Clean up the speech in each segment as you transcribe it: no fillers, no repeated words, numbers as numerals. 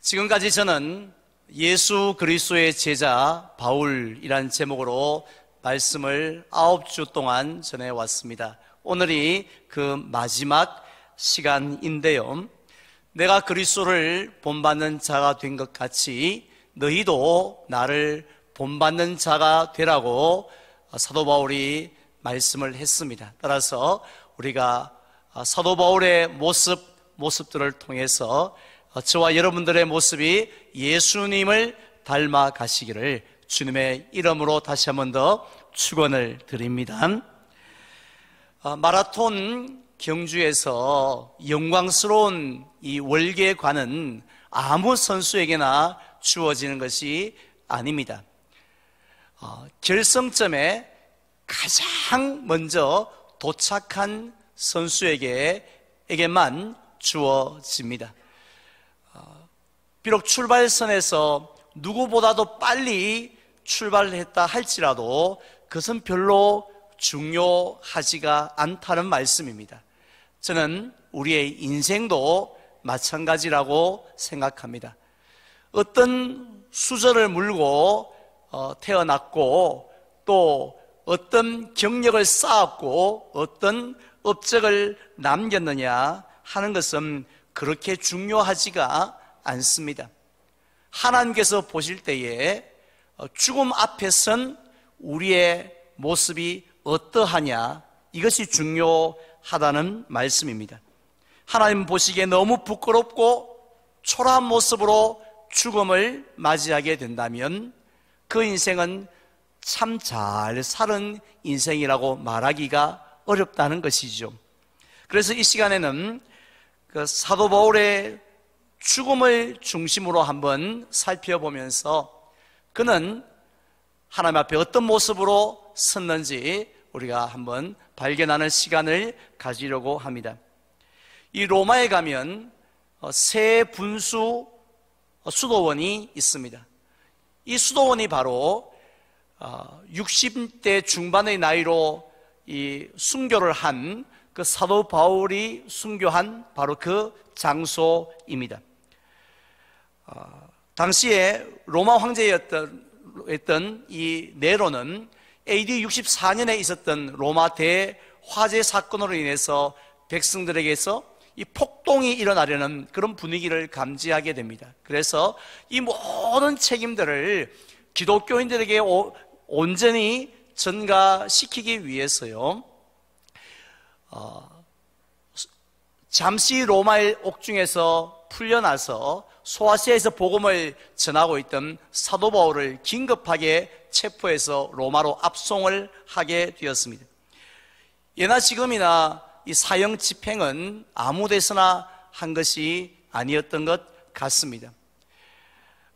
지금까지 저는 예수 그리스도의 제자 바울이란 제목으로 말씀을 9주 동안 전해왔습니다. 오늘이 그 마지막 시간인데요, 내가 그리스도를 본받는 자가 된 것 같이 너희도 나를 본받는 자가 되라고 사도 바울이 말씀을 했습니다. 따라서 우리가 사도 바울의 모습들을 통해서 저와 여러분들의 모습이 예수님을 닮아 가시기를 주님의 이름으로 다시 한 번 더 축원을 드립니다. 마라톤 경주에서 영광스러운 이 월계관은 아무 선수에게나 주어지는 것이 아닙니다. 결승점에 가장 먼저 도착한 선수에게만 주어집니다. 비록 출발선에서 누구보다도 빨리 출발했다 할지라도 그것은 별로 중요하지가 않다는 말씀입니다. 저는 우리의 인생도 마찬가지라고 생각합니다. 어떤 수저를 물고 태어났고 또 어떤 경력을 쌓았고 어떤 업적을 남겼느냐 하는 것은 그렇게 중요하지가 않습니다. 하나님께서 보실 때에 죽음 앞에 선 우리의 모습이 어떠하냐, 이것이 중요하다는 말씀입니다. 하나님 보시기에 너무 부끄럽고 초라한 모습으로 죽음을 맞이하게 된다면 그 인생은 참 잘 살은 인생이라고 말하기가 어렵다는 것이죠. 그래서 이 시간에는 그 사도 바울의 죽음을 중심으로 한번 살펴보면서 그는 하나님 앞에 어떤 모습으로 섰는지 우리가 한번 발견하는 시간을 가지려고 합니다. 이 로마에 가면 세 분수 수도원이 있습니다. 이 수도원이 바로 60대 중반의 나이로 이 순교를 한 그 사도 바울이 순교한 바로 그 장소입니다. 당시에 로마 황제였던 이 네로는 AD 64년에 있었던 로마 대화재 사건으로 인해서 백성들에게서 이 폭동이 일어나려는 그런 분위기를 감지하게 됩니다. 그래서 이 모든 책임들을 기독교인들에게 온전히 전가시키기 위해서요, 잠시 로마의 옥중에서 풀려나서 소아시아에서 복음을 전하고 있던 사도 바울을 긴급하게 체포해서 로마로 압송을 하게 되었습니다. 예나 지금이나 이 사형 집행은 아무 데서나 한 것이 아니었던 것 같습니다.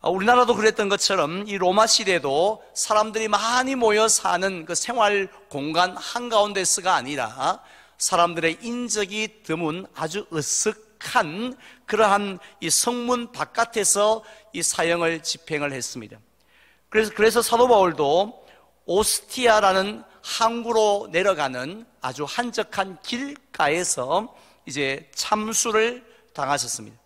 우리나라도 그랬던 것처럼 이 로마 시대도 사람들이 많이 모여 사는 그 생활 공간 한가운데서가 아니라 사람들의 인적이 드문 아주 으슥한 그러한 이 성문 바깥에서 이 사형을 집행을 했습니다. 그래서 사도 바울도 오스티아라는 항구로 내려가는 아주 한적한 길가에서 이제 참수를 당하셨습니다.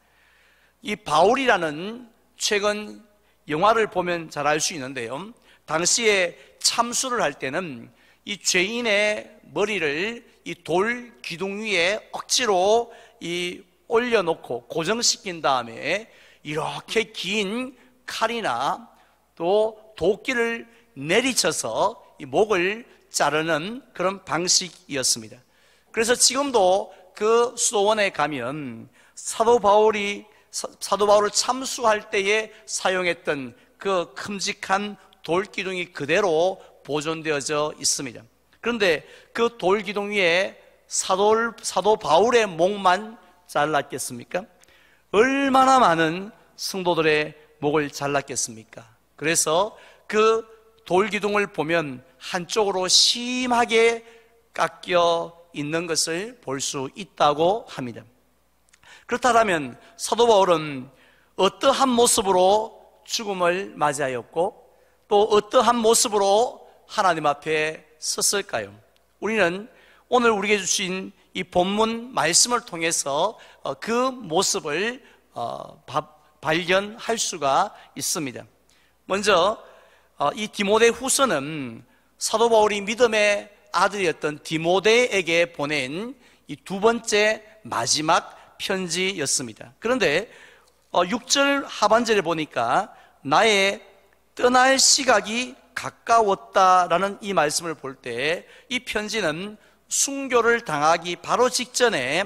이 바울이라는 최근 영화를 보면 잘 알 수 있는데요, 당시에 참수를 할 때는 이 죄인의 머리를 이 돌 기둥 위에 억지로 이 올려놓고 고정시킨 다음에 이렇게 긴 칼이나 또 도끼를 내리쳐서 이 목을 자르는 그런 방식이었습니다. 그래서 지금도 그 수도원에 가면 사도 바울을 참수할 때에 사용했던 그 큼직한 돌기둥이 그대로 보존되어져 있습니다. 그런데 그 돌기둥 위에 사도 바울의 목만 잘랐겠습니까? 얼마나 많은 성도들의 목을 잘랐겠습니까? 그래서 그 돌기둥을 보면 한쪽으로 심하게 깎여 있는 것을 볼 수 있다고 합니다. 그렇다면 사도 바울은 어떠한 모습으로 죽음을 맞이하였고 또 어떠한 모습으로 하나님 앞에 섰을까요? 우리는 오늘 우리에게 주신 이 본문 말씀을 통해서 그 모습을 발견할 수가 있습니다. 먼저 이 디모데 후서는 사도 바울이 믿음의 아들이었던 디모데에게 보낸 이 두 번째 마지막 편지였습니다. 그런데 6절 하반절에 보니까 나의 떠날 시각이 가까웠다라는 이 말씀을 볼 때 이 편지는 순교를 당하기 바로 직전에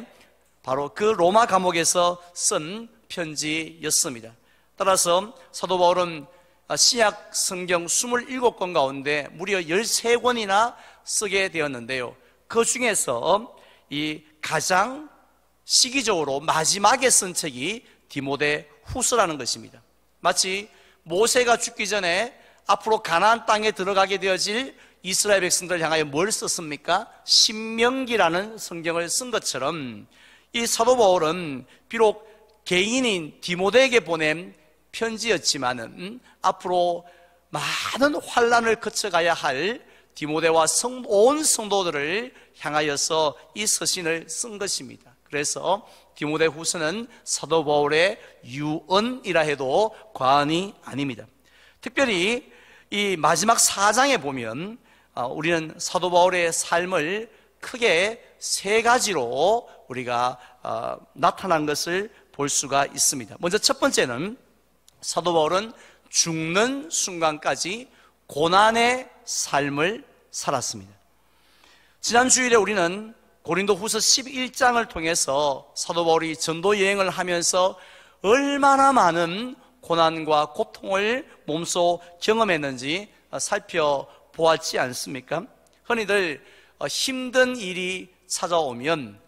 바로 그 로마 감옥에서 쓴 편지였습니다. 따라서 사도 바울은 신약 성경 27권 가운데 무려 13권이나 쓰게 되었는데요. 그 중에서 이 가장 시기적으로 마지막에 쓴 책이 디모데 후서라는 것입니다. 마치 모세가 죽기 전에 앞으로 가나안 땅에 들어가게 되어질 이스라엘 백성들을 향하여 뭘 썼습니까? 신명기라는 성경을 쓴 것처럼 이 사도 바울은 비록 개인인 디모데에게 보낸 편지였지만은 앞으로 많은 환난을 거쳐가야 할 디모데와 온 성도들을 향하여서 이 서신을 쓴 것입니다. 그래서 디모데 후서는 사도 바울의 유언이라 해도 과언이 아닙니다. 특별히 이 마지막 4장에 보면 우리는 사도 바울의 삶을 크게 세 가지로 우리가 나타난 것을 볼 수가 있습니다. 먼저 첫 번째는 사도 바울은 죽는 순간까지 고난의 삶을 살았습니다. 지난 주일에 우리는 고린도 후서 11장을 통해서 사도 바울이 전도 여행을 하면서 얼마나 많은 고난과 고통을 몸소 경험했는지 살펴보았지 않습니까? 흔히들 힘든 일이 찾아오면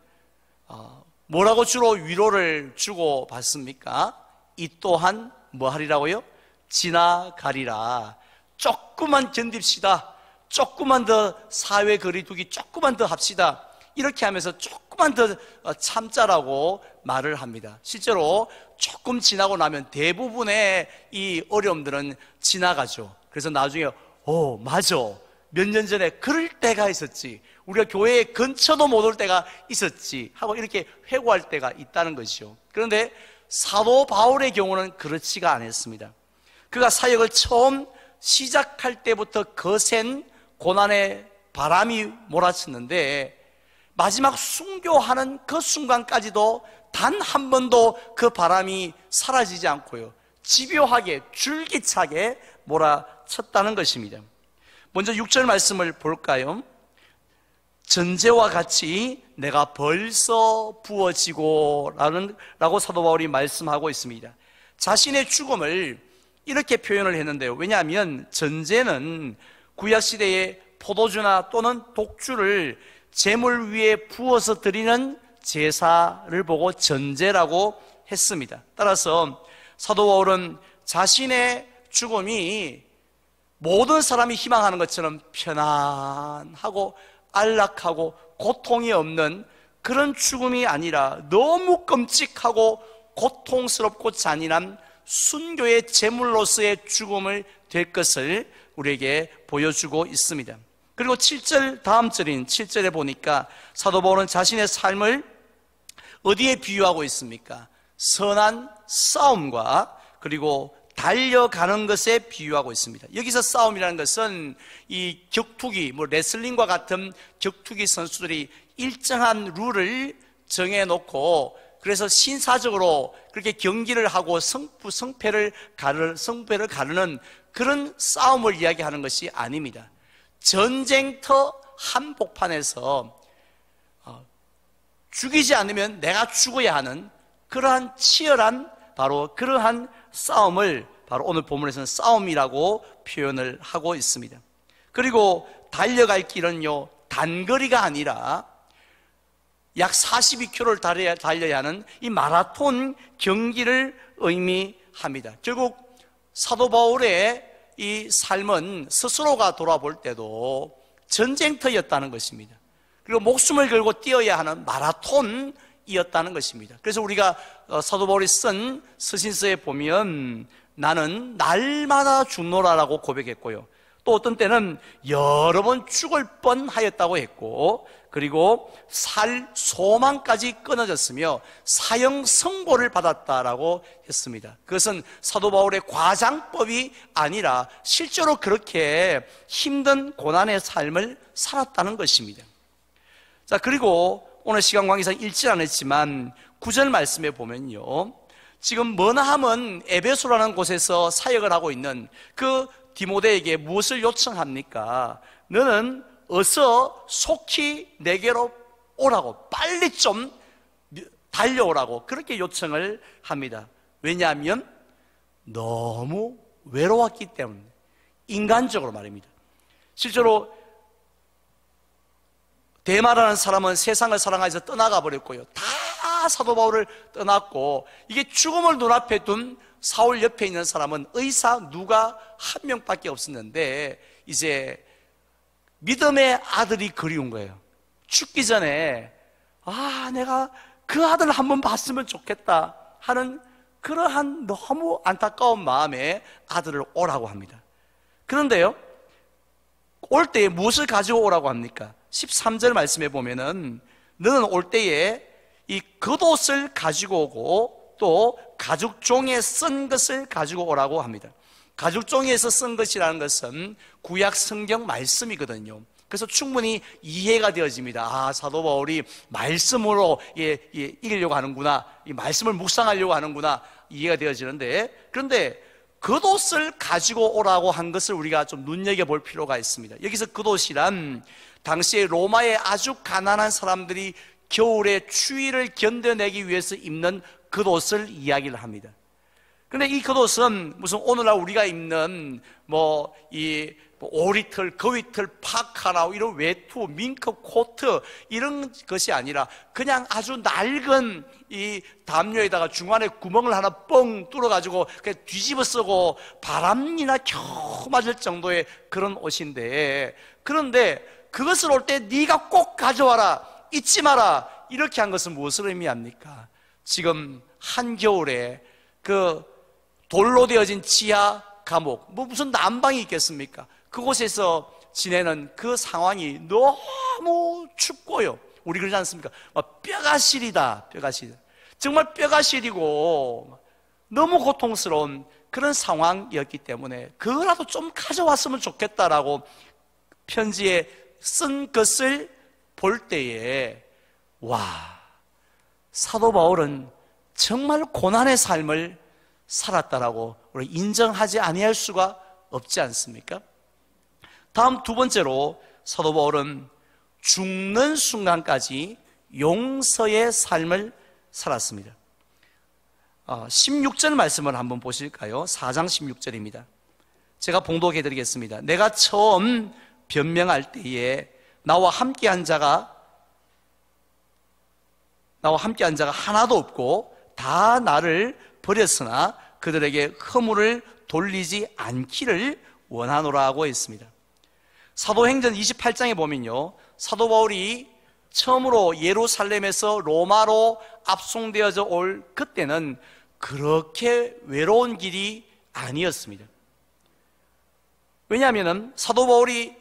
뭐라고 주로 위로를 주고 받습니까? 이 또한 뭐 하리라고요? 지나가리라. 조금만 견딥시다. 조금만 더 사회 거리두기 조금만 더 합시다. 이렇게 하면서 조금만 더 참자라고 말을 합니다. 실제로 조금 지나고 나면 대부분의 이 어려움들은 지나가죠. 그래서 나중에 맞아, 몇 년 전에 그럴 때가 있었지, 우리가 교회에 근처도 못 올 때가 있었지 하고 이렇게 회고할 때가 있다는 것이죠. 그런데 사도 바울의 경우는 그렇지가 않았습니다. 그가 사역을 처음 시작할 때부터 거센 고난의 바람이 몰아쳤는데 마지막 순교하는 그 순간까지도 단 한 번도 그 바람이 사라지지 않고요, 집요하게 줄기차게 몰아쳤다는 것입니다. 먼저 6절 말씀을 볼까요? 전제와 같이 내가 벌써 부어지고 라고 사도 바울이 말씀하고 있습니다. 자신의 죽음을 이렇게 표현을 했는데요. 왜냐하면 전제는 구약시대의 포도주나 또는 독주를 제물 위에 부어서 드리는 제사를 보고 전제라고 했습니다. 따라서 사도 바울은 자신의 죽음이 모든 사람이 희망하는 것처럼 편안하고 안락하고 고통이 없는 그런 죽음이 아니라 너무 끔찍하고 고통스럽고 잔인한 순교의 제물로서의 죽음을 될 것을 우리에게 보여주고 있습니다. 그리고 7절 다음 절인 7절에 보니까 사도 바울은 자신의 삶을 어디에 비유하고 있습니까? 선한 싸움과 그리고 달려가는 것에 비유하고 있습니다. 여기서 싸움이라는 것은 이 격투기, 레슬링과 같은 격투기 선수들이 일정한 룰을 정해놓고 그래서 신사적으로 그렇게 경기를 하고 승패를 가르는 그런 싸움을 이야기하는 것이 아닙니다. 전쟁터 한복판에서 죽이지 않으면 내가 죽어야 하는 그러한 치열한 바로 그러한 싸움을 바로 오늘 본문에서는 싸움이라고 표현을 하고 있습니다. 그리고 달려갈 길은요, 단거리가 아니라 약 42km를 달려야 하는 이 마라톤 경기를 의미합니다. 결국 사도 바울의 이 삶은 스스로가 돌아볼 때도 전쟁터였다는 것입니다. 그리고 목숨을 걸고 뛰어야 하는 마라톤이었다는 것입니다. 그래서 우리가 사도 바울이 쓴 서신서에 보면 나는 날마다 죽노라라고 고백했고요, 또 어떤 때는 여러 번 죽을 뻔하였다고 했고, 그리고 살 소망까지 끊어졌으며 사형 선고를 받았다라고 했습니다. 그것은 사도 바울의 과장법이 아니라 실제로 그렇게 힘든 고난의 삶을 살았다는 것입니다. 자, 그리고 오늘 시간 관계상 읽지 않았지만 9절 말씀에 보면요, 지금 머나함은 에베소라는 곳에서 사역을 하고 있는 그 디모데에게 무엇을 요청합니까? 너는 어서 속히 내게로 오라고, 빨리 좀 달려오라고 그렇게 요청을 합니다. 왜냐하면 너무 외로웠기 때문에, 인간적으로 말입니다. 실제로 데마라는 사람은 세상을 사랑해서 떠나가 버렸고요, 다 사도 바울을 떠났고, 이게 죽음을 눈앞에 둔 사울 옆에 있는 사람은 의사 누가 한 명밖에 없었는데, 이제 믿음의 아들이 그리운 거예요. 죽기 전에 내가 그 아들 한번 봤으면 좋겠다 하는 그러한 너무 안타까운 마음에 아들을 오라고 합니다. 그런데요, 올 때에 무엇을 가지고 오라고 합니까? 13절 말씀에 보면은 너는 올 때에 이 겉옷을 가지고 오고 또 가죽종이에 쓴 것을 가지고 오라고 합니다. 가죽종이에서 쓴 것이라는 것은 구약 성경 말씀이거든요. 그래서 충분히 이해가 되어집니다. 사도 바울이 말씀으로 이기려고 하는구나, 이 말씀을 묵상하려고 하는구나, 이해가 되어지는데, 그런데 겉옷을 가지고 오라고 한 것을 우리가 좀 눈여겨볼 필요가 있습니다. 여기서 겉옷이란 당시에 로마의 아주 가난한 사람들이 겨울에 추위를 견뎌내기 위해서 입는 겉옷을 이야기를 합니다. 그런데 이 겉옷은 무슨 오늘날 우리가 입는 오리털, 거위털, 파카나 이런 외투, 민컵, 코트 이런 것이 아니라 그냥 아주 낡은 이 담요에다가 중간에 구멍을 하나 뻥 뚫어가지고 그냥 뒤집어 쓰고 바람이나 겨우 맞을 정도의 그런 옷인데, 그런데 그것을 올 때 네가 꼭 가져와라, 잊지 마라, 이렇게 한 것은 무엇을 의미합니까? 지금 한겨울에 그 돌로 되어진 지하 감옥, 무슨 난방이 있겠습니까? 그곳에서 지내는 그 상황이 너무 춥고요, 우리 그러지 않습니까? 뼈가 시리다, 뼈가 시리다. 정말 뼈가 시리고 너무 고통스러운 그런 상황이었기 때문에 그거라도 좀 가져왔으면 좋겠다라고 편지에 쓴 것을 볼 때에, 사도 바울은 정말 고난의 삶을 살았다라고 우리 인정하지 아니할 수가 없지 않습니까? 다음 두 번째로 사도 바울은 죽는 순간까지 용서의 삶을 살았습니다. 16절 말씀을 한번 보실까요? 4장 16절입니다. 제가 봉독해 드리겠습니다. 내가 처음 변명할 때에 나와 함께 한 자가 하나도 없고 다 나를 버렸으나 그들에게 허물을 돌리지 않기를 원하노라 하고 있습니다. 사도행전 28장에 보면요, 사도 바울이 처음으로 예루살렘에서 로마로 압송되어져 올 그때는 그렇게 외로운 길이 아니었습니다. 왜냐하면 사도 바울이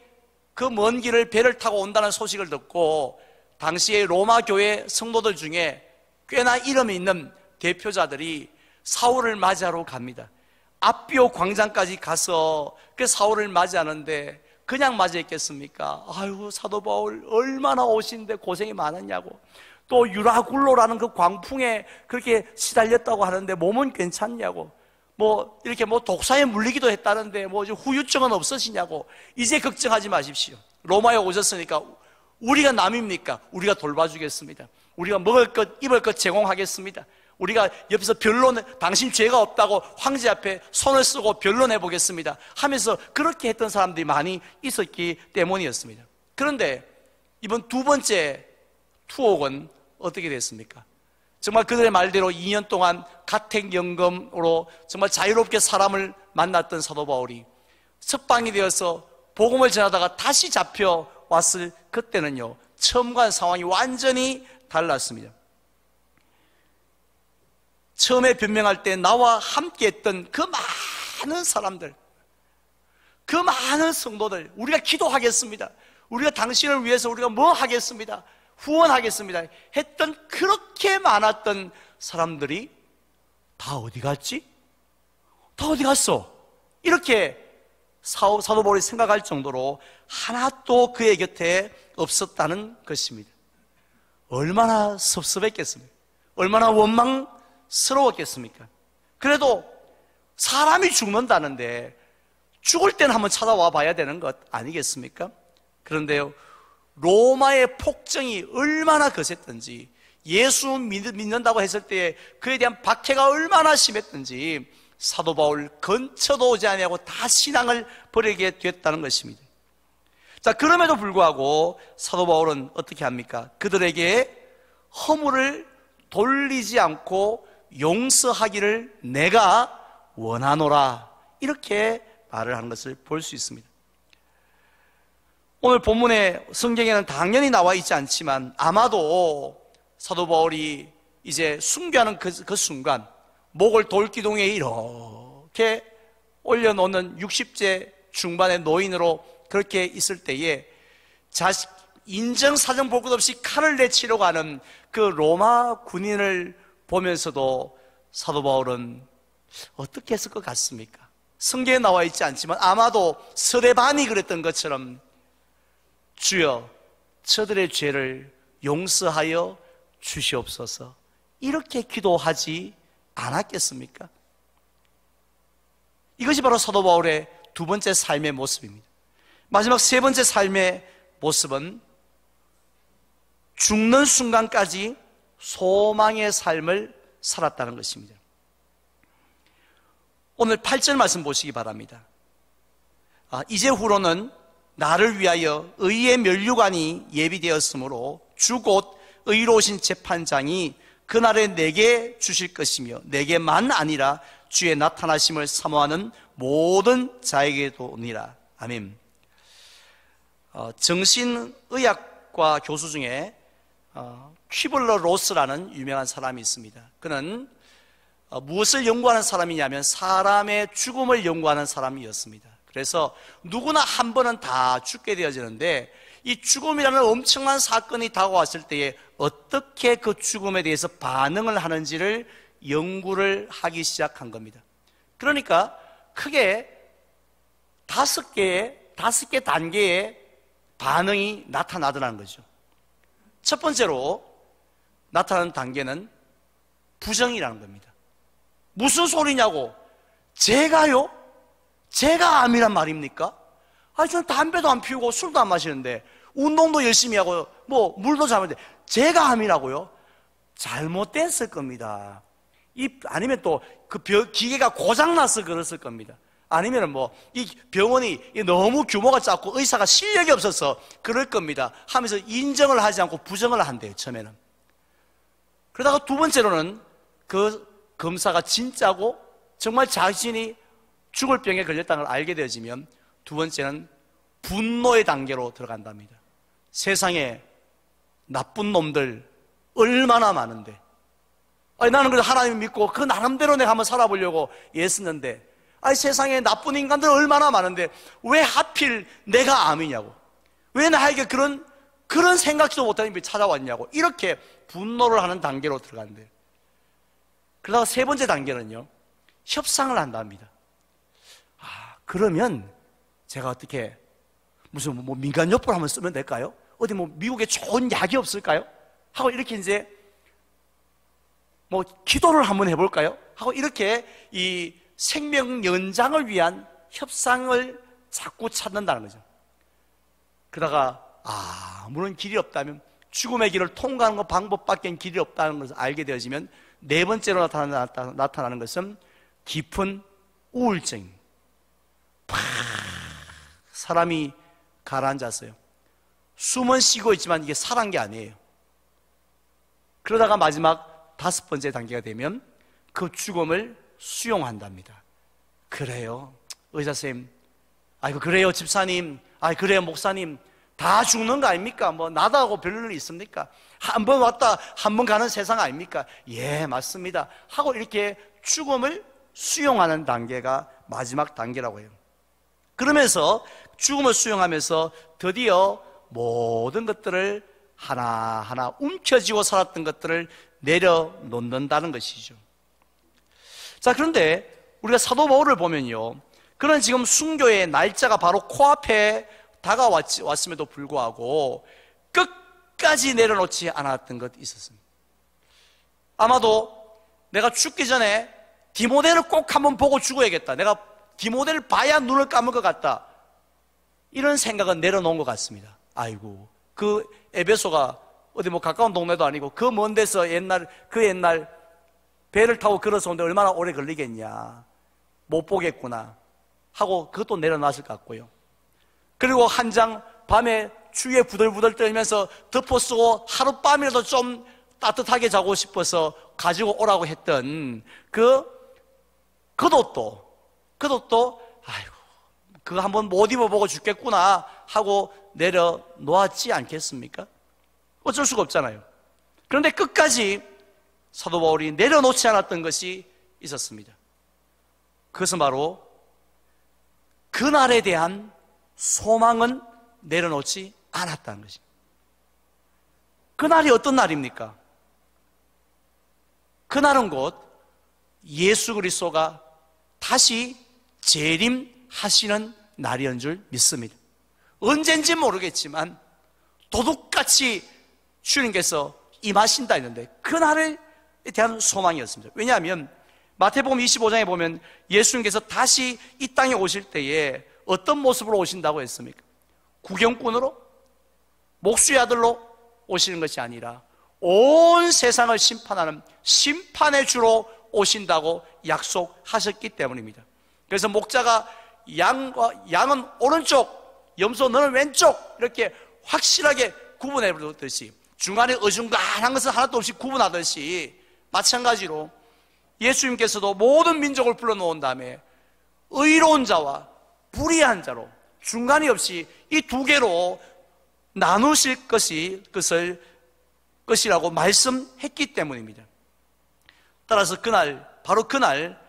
그 먼 길을 배를 타고 온다는 소식을 듣고 당시에 로마 교회 성도들 중에 꽤나 이름이 있는 대표자들이 사울을 맞이하러 갑니다. 앞비오 광장까지 가서 그 사울을 맞이하는데 그냥 맞이했겠습니까? 아이고, 사도 바울 얼마나 오시는데 고생이 많았냐고. 또 유라굴로라는 그 광풍에 그렇게 시달렸다고 하는데 몸은 괜찮냐고. 이렇게 독사에 물리기도 했다는데 후유증은 없으시냐고. 이제 걱정하지 마십시오. 로마에 오셨으니까 우리가 남입니까? 우리가 돌봐주겠습니다. 우리가 먹을 것, 입을 것 제공하겠습니다. 우리가 옆에서 당신 죄가 없다고 황제 앞에 손을 쓰고 변론해 보겠습니다 하면서 그렇게 했던 사람들이 많이 있었기 때문이었습니다. 그런데 이번 두 번째 투옥은 어떻게 됐습니까? 정말 그들의 말대로 2년 동안 가택연금으로 정말 자유롭게 사람을 만났던 사도 바울이 석방이 되어서 복음을 전하다가 다시 잡혀왔을 그때는요, 처음과 상황이 완전히 달랐습니다. 처음에 변명할 때 나와 함께 했던 그 많은 사람들, 그 많은 성도들, 우리가 기도하겠습니다, 우리가 당신을 위해서 우리가 뭐 하겠습니다, 후원하겠습니다 했던, 그렇게 많았던 사람들이 다 어디 갔지? 다 어디 갔어? 이렇게 사도 바울이 생각할 정도로 하나도 그의 곁에 없었다는 것입니다. 얼마나 섭섭했겠습니까? 얼마나 원망스러웠겠습니까? 그래도 사람이 죽는다는데 죽을 때는 한번 찾아와 봐야 되는 것 아니겠습니까? 그런데요, 로마의 폭정이 얼마나 거셌던지, 예수 믿는다고 했을 때에 그에 대한 박해가 얼마나 심했던지 사도 바울 근처도 오지 아니하고 다 신앙을 버리게 됐다는 것입니다. 자, 그럼에도 불구하고 사도 바울은 어떻게 합니까? 그들에게 허물을 돌리지 않고 용서하기를 내가 원하노라, 이렇게 말을 하는 것을 볼 수 있습니다. 오늘 본문의 성경에는 당연히 나와 있지 않지만 아마도 사도 바울이 이제 순교하는 그 순간 목을 돌기둥에 이렇게 올려놓는 60세 중반의 노인으로 그렇게 있을 때에 자식 인정사정 볼 것 없이 칼을 내치려고 하는 그 로마 군인을 보면서도 사도 바울은 어떻게 했을 것 같습니까? 성경에 나와 있지 않지만 아마도 스데반이 그랬던 것처럼 주여 저들의 죄를 용서하여 주시옵소서, 이렇게 기도하지 않았겠습니까? 이것이 바로 사도 바울의 두 번째 삶의 모습입니다. 마지막 세 번째 삶의 모습은 죽는 순간까지 소망의 삶을 살았다는 것입니다. 오늘 8절 말씀 보시기 바랍니다. 이제후로는 나를 위하여 의의 면류관이 예비되었으므로 주 곧 의로우신 재판장이 그날에 내게 주실 것이며 내게만 아니라 주의 나타나심을 사모하는 모든 자에게도니라. 아멘. 정신의학과 교수 중에 퀴블러 로스라는 유명한 사람이 있습니다. 그는 무엇을 연구하는 사람이냐면 사람의 죽음을 연구하는 사람이었습니다. 그래서 누구나 한 번은 다 죽게 되어지는데 이 죽음이라는 엄청난 사건이 다가왔을 때에 어떻게 그 죽음에 대해서 반응을 하는지를 연구를 하기 시작한 겁니다. 그러니까 크게 5개 단계의 반응이 나타나더라는 거죠. 첫 번째로 나타나는 단계는 부정이라는 겁니다. 무슨 소리냐고, 제가요? 제가 암이란 말입니까? 저는 담배도 안 피우고 술도 안 마시는데 운동도 열심히 하고 뭐 물도 잘 마시는데 제가 암이라고요? 잘못됐을 겁니다. 아니면 또 그 기계가 고장나서 그랬을 겁니다. 아니면 뭐 이 병원이 너무 규모가 작고 의사가 실력이 없어서 그럴 겁니다 하면서 인정을 하지 않고 부정을 한대요, 처음에는. 그러다가 두 번째로는 그 검사가 진짜고 정말 자신이 죽을 병에 걸렸다는 걸 알게 되어지면 두 번째는 분노의 단계로 들어간답니다. 세상에 나쁜 놈들 얼마나 많은데, 나는 그래도 하나님 믿고 그 나름대로 내가 한번 살아보려고 애쓰는데, 세상에 나쁜 인간들 얼마나 많은데 왜 하필 내가 암이냐고, 왜 나에게 그런 생각지도 못하는 일이 찾아왔냐고, 이렇게 분노를 하는 단계로 들어간대요. 그러다가 세 번째 단계는요, 협상을 한답니다. 그러면 제가 어떻게 무슨 뭐 민간요법을 한번 쓰면 될까요? 어디 뭐 미국에 좋은 약이 없을까요? 하고 이렇게 이제 뭐 기도를 한번 해볼까요? 하고 이렇게 이 생명 연장을 위한 협상을 자꾸 찾는다는 거죠. 그러다가 아무런 길이 없다면, 죽음의 길을 통과하는 것 방법밖에 길이 없다는 것을 알게 되어지면 네 번째로 나타나는 것은 깊은 우울증입니다. 사람이 가라앉았어요. 숨은 쉬고 있지만 이게 살한 게 아니에요. 그러다가 마지막 5번째 단계가 되면 그 죽음을 수용한답니다. 그래요, 의사쌤, 그래요, 집사님, 그래요, 목사님, 다 죽는 거 아닙니까? 뭐 나다고 별일 있습니까? 한 번 왔다 한 번 가는 세상 아닙니까? 예, 맞습니다 하고 이렇게 죽음을 수용하는 단계가 마지막 단계라고 해요. 그러면서 죽음을 수용하면서 드디어 모든 것들을 하나하나 움켜쥐고 살았던 것들을 내려놓는다는 것이죠. 자, 그런데 우리가 사도 바울을 보면요, 그런 지금 순교의 날짜가 바로 코앞에 다가왔음에도 불구하고 끝까지 내려놓지 않았던 것이 있었습니다. 아마도 내가 죽기 전에 디모데를 꼭 한번 보고 죽어야겠다, 내가 디모데를 봐야 눈을 감을 것 같다, 이런 생각은 내려놓은 것 같습니다. 아이고, 그 에베소가 어디 뭐 가까운 동네도 아니고 그 먼 데서 옛날 배를 타고 걸어서 오는데 얼마나 오래 걸리겠냐, 못 보겠구나 하고 그것도 내려놨을 것 같고요. 그리고 한 장 밤에 추위에 부들부들 떨면서 덮어 쓰고 하룻밤이라도 좀 따뜻하게 자고 싶어서 가지고 오라고 했던 그 겉옷도 아이고, 그거 한번 못 입어보고 죽겠구나 하고 내려놓았지 않겠습니까? 어쩔 수가 없잖아요. 그런데 끝까지 사도 바울이 내려놓지 않았던 것이 있었습니다. 그것은 바로 그날에 대한 소망은 내려놓지 않았다는 것입니다. 그날이 어떤 날입니까? 그날은 곧 예수 그리스도가 다시 재림하시는 날이었는 줄 믿습니다. 언젠지 모르겠지만 도둑같이 주님께서 임하신다 했는데 그날에 대한 소망이었습니다. 왜냐하면 마태복음 25장에 보면 예수님께서 다시 이 땅에 오실 때에 어떤 모습으로 오신다고 했습니까? 구경꾼으로? 목수의 아들로 오시는 것이 아니라 온 세상을 심판하는 심판의 주로 오신다고 약속하셨기 때문입니다. 그래서 목자가 양은 오른쪽, 염소 너는 왼쪽, 이렇게 확실하게 구분해 버렸듯이, 중간에 어중간한 것은 하나도 없이 구분하듯이, 마찬가지로 예수님께서도 모든 민족을 불러놓은 다음에 의로운 자와 불의한 자로 중간이 없이 이 두 개로 나누실 것이라고 말씀했기 때문입니다. 따라서 바로 그날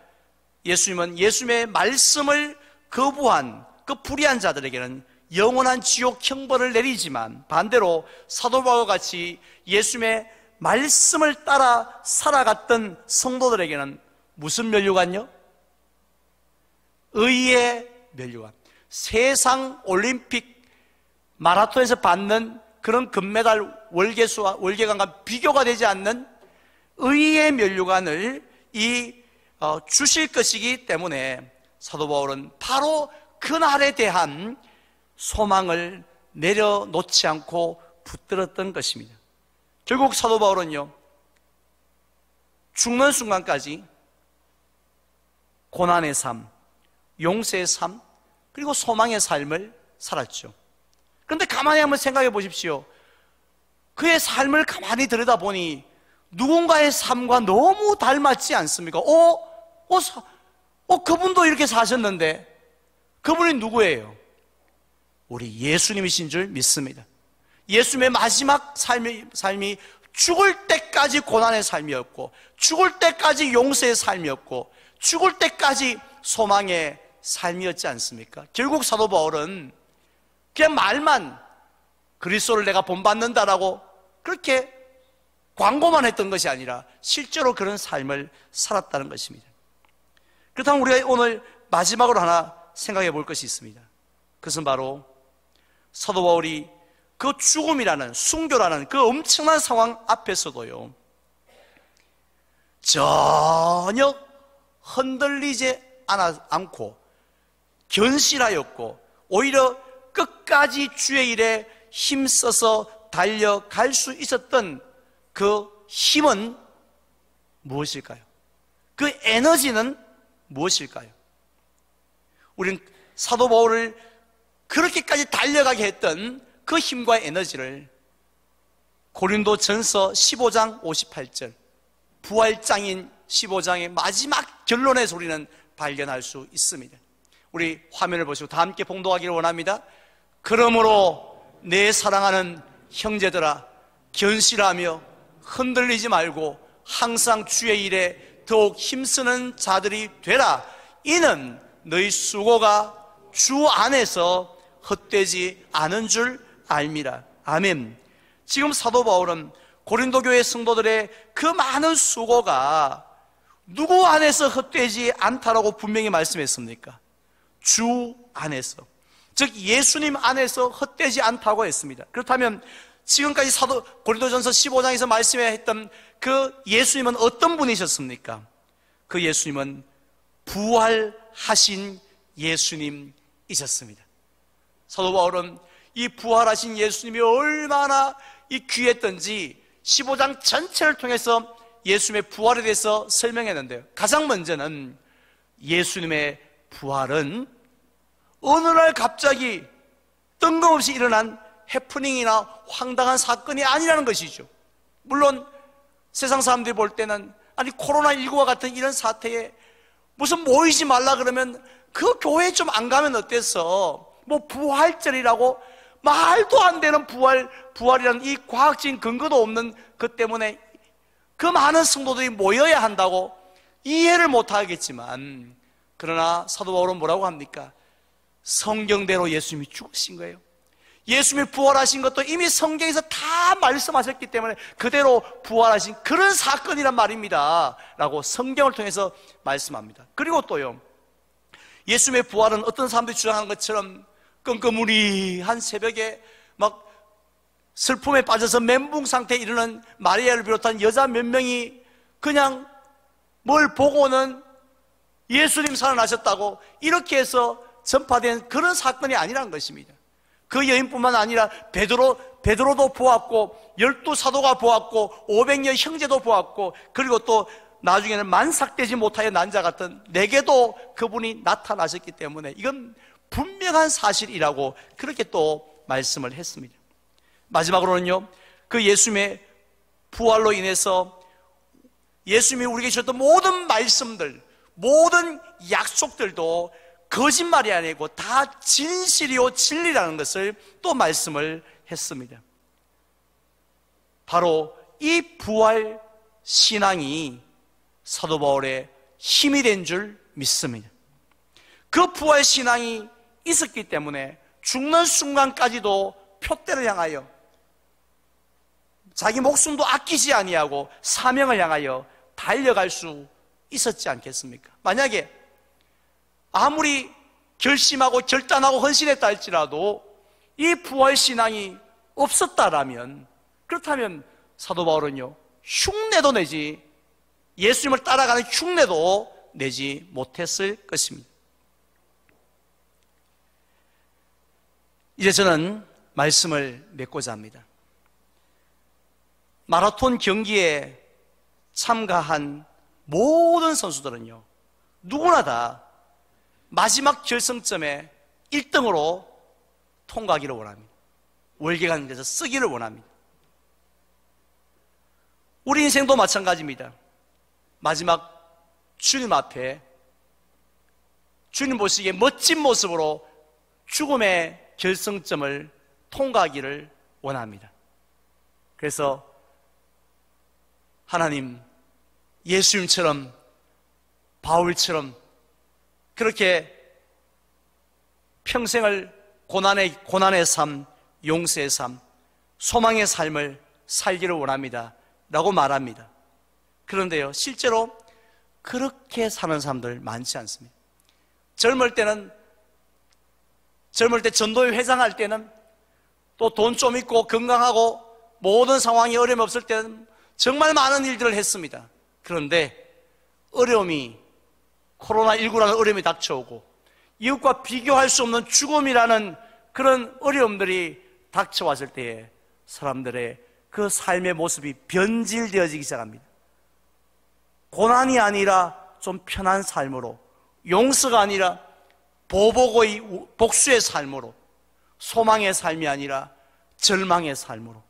예수님은 예수님의 말씀을 거부한 그 불의한 자들에게는 영원한 지옥 형벌을 내리지만, 반대로 사도 바울과 같이 예수님의 말씀을 따라 살아갔던 성도들에게는 무슨 면류관요? 의의 면류관. 세상 올림픽 마라톤에서 받는 그런 금메달 월계관과 비교가 되지 않는 의의 면류관을 주실 것이기 때문에 사도 바울은 바로 그날에 대한 소망을 내려놓지 않고 붙들었던 것입니다. 결국 사도 바울은요, 죽는 순간까지 고난의 삶, 용서의 삶, 그리고 소망의 삶을 살았죠. 그런데 가만히 한번 생각해 보십시오. 그의 삶을 가만히 들여다보니 누군가의 삶과 너무 닮았지 않습니까? 그분도 이렇게 사셨는데, 그분이 누구예요? 우리 예수님이신 줄 믿습니다. 예수님의 마지막 삶이 죽을 때까지 고난의 삶이었고, 죽을 때까지 용서의 삶이었고, 죽을 때까지 소망의 삶이었지 않습니까? 결국 사도 바울은 그냥 말만 그리스도를 내가 본받는다라고 그렇게 광고만 했던 것이 아니라 실제로 그런 삶을 살았다는 것입니다. 그렇다면 우리가 오늘 마지막으로 하나 생각해 볼 것이 있습니다. 그것은 바로 사도 바울이 그 죽음이라는, 순교라는 그 엄청난 상황 앞에서도요, 전혀 흔들리지 않고 견실하였고, 오히려 끝까지 주의 일에 힘써서 달려갈 수 있었던 그 힘은 무엇일까요? 그 에너지는 무엇일까요? 우리는 사도 바울을 그렇게까지 달려가게 했던 그 힘과 에너지를 고린도전서 15장 58절, 부활장인 15장의 마지막 결론에서 우리는 발견할 수 있습니다. 우리 화면을 보시고 다 함께 봉독하기를 원합니다. 그러므로 내 사랑하는 형제들아, 견실하며 흔들리지 말고 항상 주의 일에 더욱 힘쓰는 자들이 되라. 이는 너희 수고가 주 안에서 헛되지 않은 줄 알미라. 아멘. 지금 사도 바울은 고린도 교회 성도들의 그 많은 수고가 누구 안에서 헛되지 않다라고 분명히 말씀했습니까? 주 안에서, 즉 예수님 안에서 헛되지 않다고 했습니다. 그렇다면 지금까지 고린도전서 15장에서 말씀했던 그 예수님은 어떤 분이셨습니까? 그 예수님은 부활하신 예수님이셨습니다. 사도 바울은 이 부활하신 예수님이 얼마나 귀했던지 15장 전체를 통해서 예수님의 부활에 대해서 설명했는데요, 가장 먼저는 예수님의 부활은 어느 날 갑자기 뜬금없이 일어난 해프닝이나 황당한 사건이 아니라는 것이죠. 물론 세상 사람들이 볼 때는 아니 코로나19와 같은 이런 사태에 무슨 모이지 말라 그러면 그 교회에 좀 안 가면 어때서 뭐 부활절이라고 말도 안 되는 부활이라는 이 과학적인 근거도 없는 그 때문에 그 많은 성도들이 모여야 한다고 이해를 못 하겠지만, 그러나 사도 바울은 뭐라고 합니까? 성경대로 예수님이 죽으신 거예요. 예수님이 부활하신 것도 이미 성경에서 다 말씀하셨기 때문에 그대로 부활하신 그런 사건이란 말입니다 라고 성경을 통해서 말씀합니다. 그리고 또요, 예수님의 부활은 어떤 사람들이 주장하는 것처럼 끙끙무리한 새벽에 막 슬픔에 빠져서 멘붕 상태에 이르는 마리아를 비롯한 여자 몇 명이 그냥 뭘 보고는 예수님 살아나셨다고 이렇게 해서 전파된 그런 사건이 아니라는 것입니다. 그 여인뿐만 아니라 베드로도 보았고 12사도가 보았고 500여 형제도 보았고, 그리고 또 나중에는 만삭되지 못하여 난 자 같은 내게도 그분이 나타나셨기 때문에 이건 분명한 사실이라고 그렇게 또 말씀을 했습니다. 마지막으로는요, 그 예수님의 부활로 인해서 예수님이 우리에게 주셨던 모든 말씀들, 모든 약속들도 거짓말이 아니고 다 진실이요 진리라는 것을 또 말씀을 했습니다. 바로 이 부활 신앙이 사도 바울의 힘이 된 줄 믿습니다. 그 부활 신앙이 있었기 때문에 죽는 순간까지도 표대를 향하여 자기 목숨도 아끼지 아니하고 사명을 향하여 달려갈 수 있었지 않겠습니까? 만약에 아무리 결심하고 결단하고 헌신했다 할지라도 이 부활신앙이 없었다라면, 그렇다면 사도 바울은요, 흉내도 내지, 예수님을 따라가는 흉내도 내지 못했을 것입니다. 이제 저는 말씀을 맺고자 합니다. 마라톤 경기에 참가한 모든 선수들은요, 누구나 다 마지막 결승점에 1등으로 통과하기를 원합니다. 월계관에서 쓰기를 원합니다. 우리 인생도 마찬가지입니다. 마지막 주님 앞에 주님 보시기에 멋진 모습으로 죽음의 결승점을 통과하기를 원합니다. 그래서 하나님, 예수님처럼, 바울처럼 그렇게 평생을 고난의 삶, 용서의 삶, 소망의 삶을 살기를 원합니다 라고 말합니다. 그런데요, 실제로 그렇게 사는 사람들 많지 않습니다. 젊을 때 전도회 회장할 때는 또 돈 좀 있고 건강하고 모든 상황이 어려움이 없을 때는 정말 많은 일들을 했습니다. 그런데 어려움이, 코로나19라는 어려움이 닥쳐오고 이웃과 비교할 수 없는 죽음이라는 그런 어려움들이 닥쳐왔을 때에 사람들의 그 삶의 모습이 변질되어지기 시작합니다. 고난이 아니라 좀 편한 삶으로, 용서가 아니라 보복의 복수의 삶으로, 소망의 삶이 아니라 절망의 삶으로,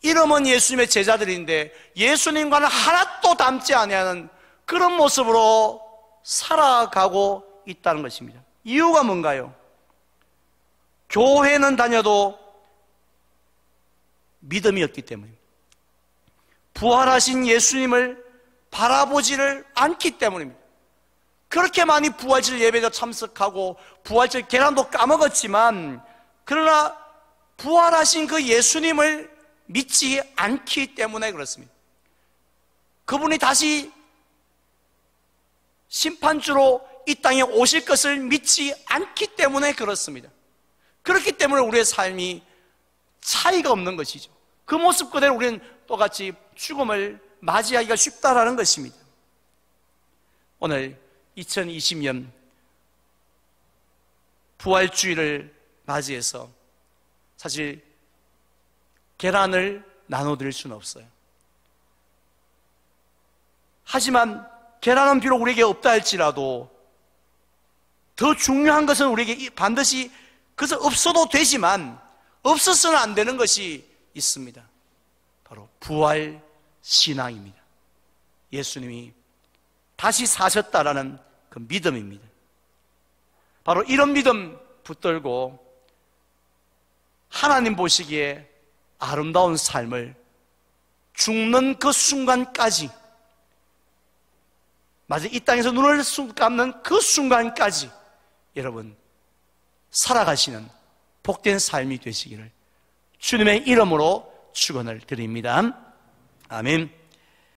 이름은 예수님의 제자들인데 예수님과는 하나도 닮지 아니하는 그런 모습으로 살아가고 있다는 것입니다. 이유가 뭔가요? 교회는 다녀도 믿음이 없기 때문입니다. 부활하신 예수님을 바라보지를 않기 때문입니다. 그렇게 많이 부활절 예배도 참석하고 부활절 계란도 까먹었지만 그러나 부활하신 그 예수님을 믿지 않기 때문에 그렇습니다. 그분이 다시 심판주로 이 땅에 오실 것을 믿지 않기 때문에 그렇습니다. 그렇기 때문에 우리의 삶이 차이가 없는 것이죠. 그 모습 그대로 우리는 똑같이 죽음을 맞이하기가 쉽다라는 것입니다. 오늘 2020년 부활주의를 맞이해서 사실 계란을 나눠드릴 수는 없어요. 하지만 계란은 비록 우리에게 없다 할지라도 더 중요한 것은 우리에게 반드시 그것은 없어도 되지만 없어서는 안 되는 것이 있습니다. 바로 부활 신앙입니다. 예수님이 다시 사셨다라는 그 믿음입니다. 바로 이런 믿음 붙들고 하나님 보시기에 아름다운 삶을 죽는 그 순간까지, 마치 이 땅에서 눈을 감는 그 순간까지 여러분 살아가시는 복된 삶이 되시기를 주님의 이름으로 축원을 드립니다. 아멘.